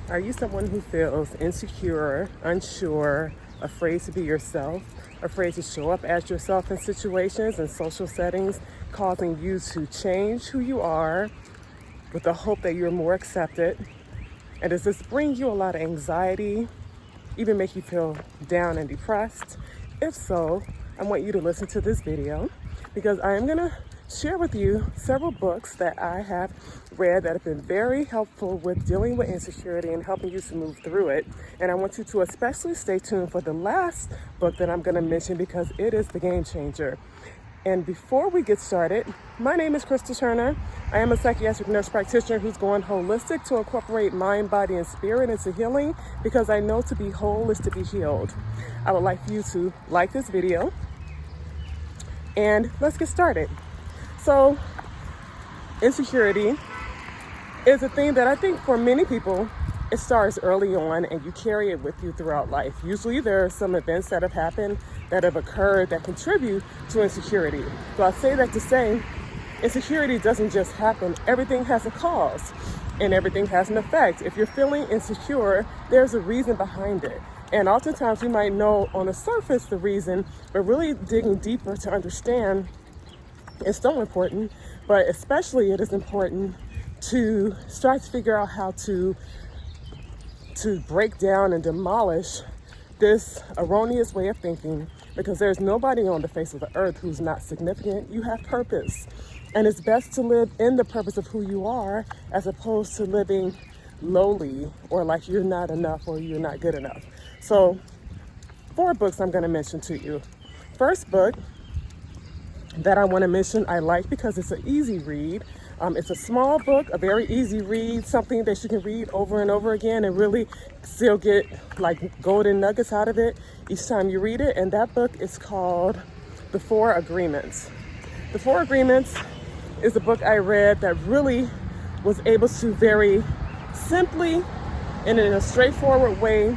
Are you someone who feels insecure, unsure, afraid to be yourself, afraid to show up as yourself in situations and social settings, causing you to change who you are with the hope that you're more accepted? And does this bring you a lot of anxiety, even make you feel down and depressed? If so, I want you to listen to this video because I am gonna share with you several books that I have read that have been very helpful with dealing with insecurity and helping you to move through it. And I want you to especially stay tuned for the last book that I'm gonna mention because it is the game changer. And before we get started, my name is Krista Turner. I am a psychiatric nurse practitioner who's going holistic to incorporate mind, body, and spirit into healing because I know to be whole is to be healed. I would like for you to like this video and let's get started. So, insecurity is a thing that I think for many people, it starts early on and you carry it with you throughout life. Usually there are some events that have happened, that have occurred, that contribute to insecurity. So I say that to say, insecurity doesn't just happen. Everything has a cause and everything has an effect. If you're feeling insecure, there's a reason behind it. And oftentimes we might know on the surface the reason, but really digging deeper to understand is so important. But especially it is important to start to figure out how to break down and demolish this erroneous way of thinking, because there's nobody on the face of the earth who's not significant. You have purpose, and it's best to live in the purpose of who you are as opposed to living lowly or like you're not enough or you're not good enough. So 4 books I'm going to mention to you. First book that I want to mention I like because it's an easy read. It's a small book, a very easy read, something that you can read over and over again and really still get like golden nuggets out of it each time you read it. And that book is called The 4 Agreements. The 4 Agreements is a book I read that really was able to very simply and in a straightforward way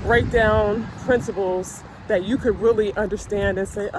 break down principles that you could really understand and say,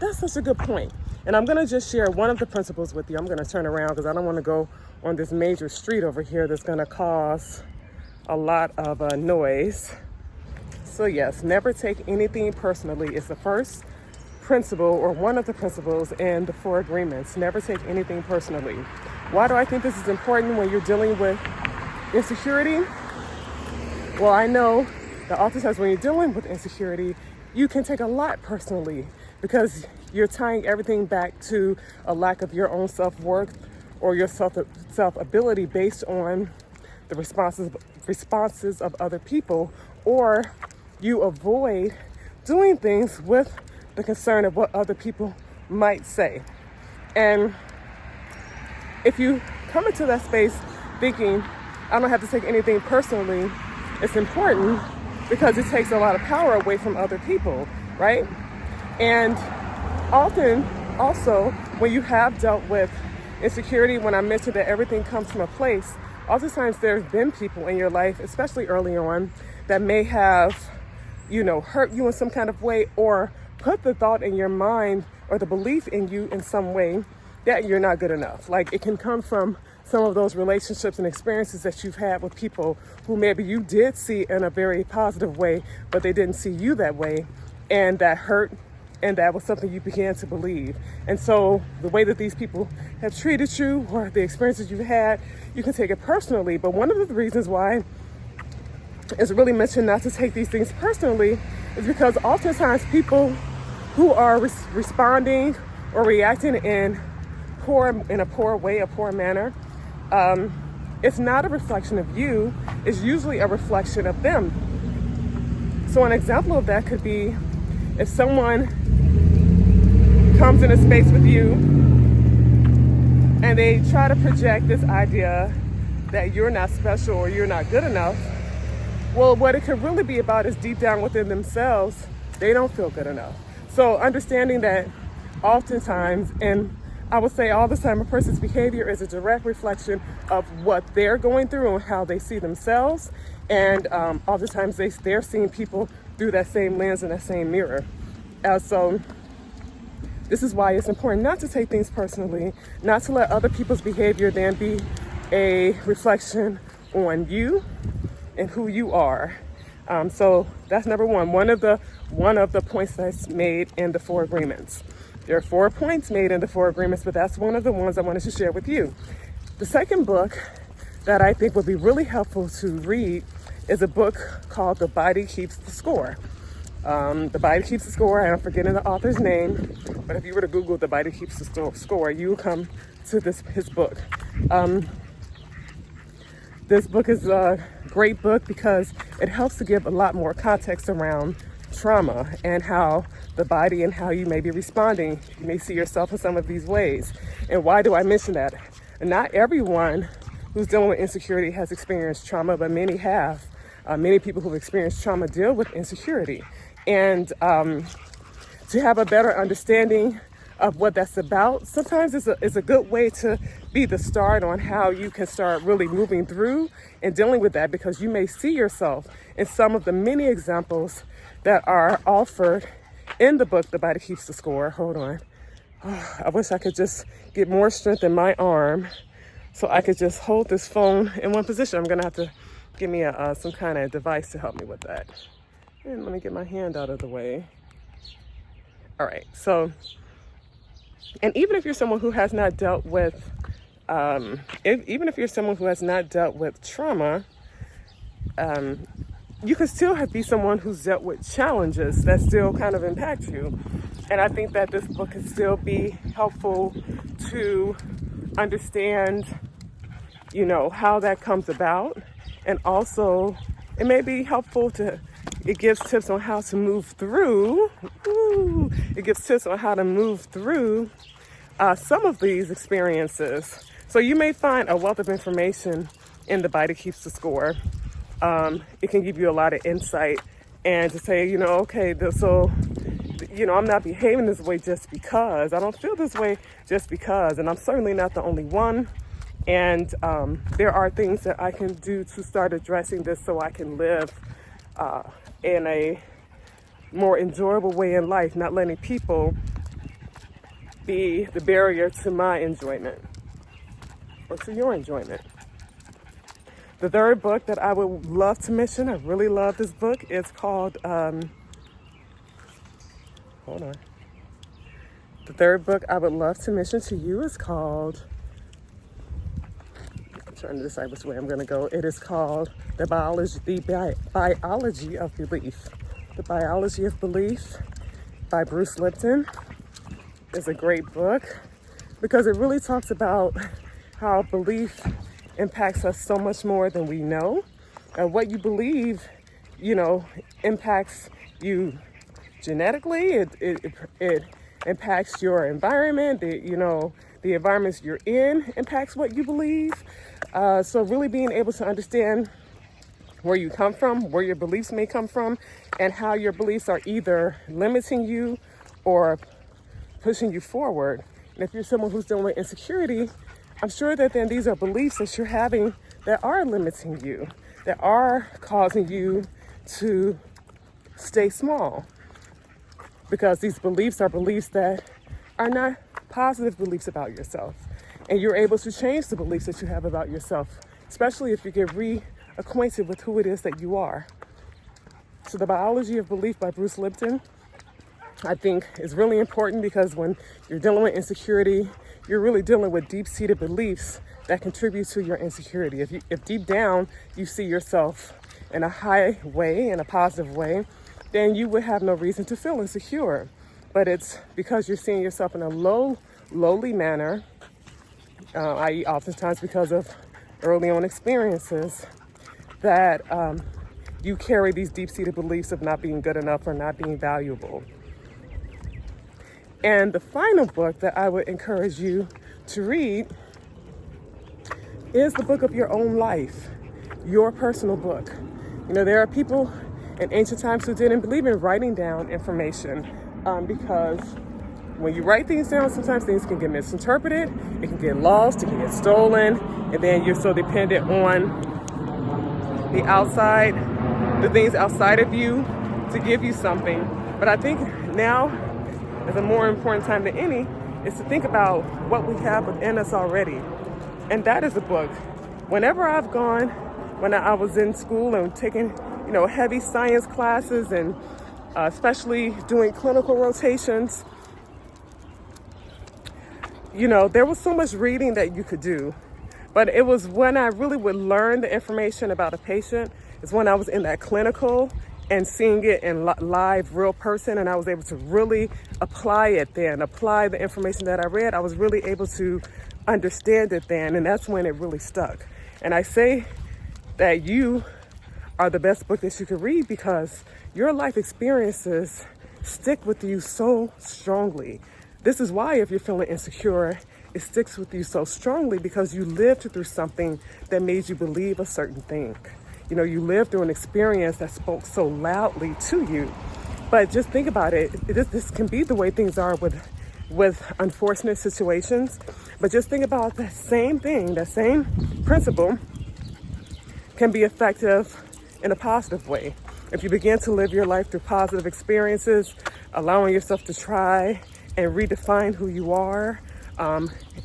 that's such a good point. And I'm gonna just share one of the principles with you. I'm gonna turn around because I don't wanna go on this major street over here that's gonna cause a lot of noise. So yes, never take anything personally. It's the first principle or one of the principles in the 4 agreements. Never take anything personally. Why do I think this is important when you're dealing with insecurity? Well, I know that oftentimes when you're dealing with insecurity, you can take a lot personally because you're tying everything back to a lack of your own self-worth or your self-ability based on the responses of other people, or you avoid doing things with the concern of what other people might say. And if you come into that space thinking, I don't have to take anything personally, it's important because it takes a lot of power away from other people, right? And often, also, when you have dealt with insecurity, when I mentioned that everything comes from a place, oftentimes there's been people in your life, especially early on, that may have, hurt you in some kind of way or put the thought in your mind or the belief in you in some way that you're not good enough. Like it can come from some of those relationships and experiences that you've had with people who maybe you did see in a very positive way, but they didn't see you that way. And that hurt, and that was something you began to believe. And so the way that these people have treated you or the experiences you've had, you can take it personally. But one of the reasons why it's really mentioned not to take these things personally is because oftentimes people who are responding or reacting in a poor way, a poor manner, it's not a reflection of you, it's usually a reflection of them. So an example of that could be if someone comes in a space with you and they try to project this idea that you're not special or you're not good enough, well, what it could really be about is deep down within themselves, they don't feel good enough. So understanding that oftentimes, and I would say all the time, a person's behavior is a direct reflection of what they're going through and how they see themselves. And oftentimes they're seeing people through that same lens and that same mirror. So this is why it's important not to take things personally, not to let other people's behavior then be a reflection on you, in who you are. So that's number one. One of the points that's made in the 4 agreements. There are 4 points made in the 4 agreements, but that's one of the ones I wanted to share with you. The second book that I think would be really helpful to read is a book called The Body Keeps the Score. The Body Keeps the Score, and I'm forgetting the author's name, but if you were to Google The Body Keeps the Score, you will come to his book. This book is a great book because it helps to give a lot more context around trauma and how the body and how you may be responding. You may see yourself in some of these ways. And why do I mention that? Not everyone who's dealing with insecurity has experienced trauma, but many have. Many people who've experienced trauma deal with insecurity. And to have a better understanding of what that's about, sometimes it's a good way to be the start on how you can start really moving through and dealing with that, because you may see yourself in some of the many examples that are offered in the book, The Body Keeps the Score. Hold on. Oh, I wish I could just get more strength in my arm so I could just hold this phone in one position. I'm gonna have to give me some kind of device to help me with that. And let me get my hand out of the way. All right, so, and even if you're someone who has not dealt with, even if you're someone who has not dealt with trauma, you can still be someone who's dealt with challenges that still kind of impact you. And I think that this book can still be helpful to understand, you know, how that comes about. And also, it may be helpful it gives tips on how to move through. It gives tips on how to move through some of these experiences. So you may find a wealth of information in The Body Keeps the Score. It can give you a lot of insight and to say, you know, okay, so, you know, I'm not behaving this way just because. I don't feel this way just because. And I'm certainly not the only one. And there are things that I can do to start addressing this so I can live in a more enjoyable way in life, not letting people be the barrier to my enjoyment or to your enjoyment. The third book that I would love to mention, I really love this book, it's called, hold on. The third book I would love to mention to you is called, I'm trying to decide which way I'm going to go. It is called The Biology of Belief. The Biology of Belief by Bruce Lipton is a great book because it really talks about how belief impacts us so much more than we know. And what you believe, you know, impacts you genetically. It impacts your environment. The environments you're in impacts what you believe. So really being able to understand where you come from, where your beliefs may come from, and how your beliefs are either limiting you or pushing you forward. And if you're someone who's dealing with insecurity, I'm sure that then these are beliefs that you're having that are limiting you, that are causing you to stay small. Because these beliefs are beliefs that are not positive beliefs about yourself. And you're able to change the beliefs that you have about yourself, especially if you get reacquainted with who it is that you are. So The Biology of Belief by Bruce Lipton, I think is really important because when you're dealing with insecurity, you're really dealing with deep-seated beliefs that contribute to your insecurity. If deep down you see yourself in a high way, in a positive way, then you would have no reason to feel insecure. But it's because you're seeing yourself in a lowly manner, i.e. oftentimes because of early on experiences, that you carry these deep-seated beliefs of not being good enough or not being valuable. And the final book that I would encourage you to read is the book of your own life, your personal book. You know, there are people in ancient times who didn't believe in writing down information because when you write things down, sometimes things can get misinterpreted, it can get lost, it can get stolen, and then you're so dependent on the outside, the things outside of you to give you something. But I think now is a more important time than any is to think about what we have within us already. And that is a book. Whenever I've gone when I was in school and taking, heavy science classes and especially doing clinical rotations. There was so much reading that you could do, but it was when I really would learn the information about a patient is when I was in that clinical and seeing it in live, real person, and I was able to really apply it then, apply the information that I read. I was really able to understand it then, and that's when it really stuck. And I say that you are the best book that you could read because your life experiences stick with you so strongly. This is why if you're feeling insecure, it sticks with you so strongly because you lived through something that made you believe a certain thing. You lived through an experience that spoke so loudly to you. But just think about it. This can be the way things are with unfortunate situations. But just think about that same thing, that same principle can be effective in a positive way. If you begin to live your life through positive experiences, allowing yourself to try and redefine who you are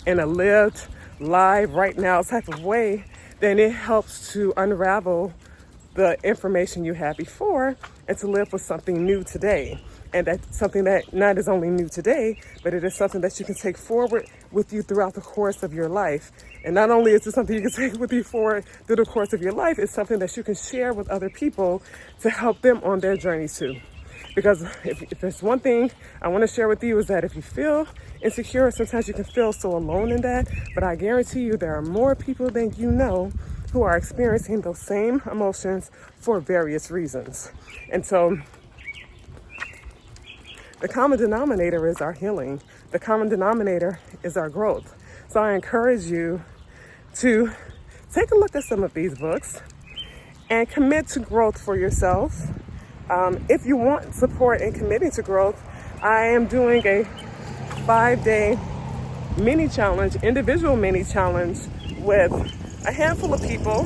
in a lived, live, right now type of way, then it helps to unravel the information you had before and to live with something new today. And that's something that not is only new today, but it is something that you can take forward with you throughout the course of your life. And not only is it something you can take with you forward through the course of your life, it's something that you can share with other people to help them on their journey too. Because if there's one thing I want to share with you is that if you feel insecure, sometimes you can feel so alone in that, but I guarantee you there are more people than you know who are experiencing those same emotions for various reasons. And so the common denominator is our healing. The common denominator is our growth. So I encourage you to take a look at some of these books and commit to growth for yourself. If you want support in committing to growth, I am doing a 5-day mini challenge, individual mini challenge with a handful of people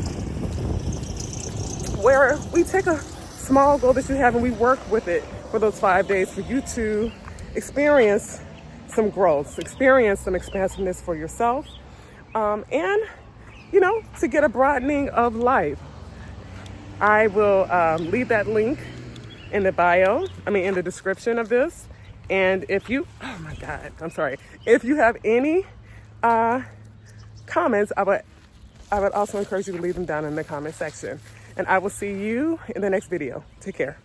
where we take a small goal that you have and we work with it for those 5 days for you to experience some growth, experience some expansiveness for yourself, and, to get a broadening of life. I will leave that link in the description of this. And if you have any comments, I would also encourage you to leave them down in the comment section. And I will see you in the next video. Take care.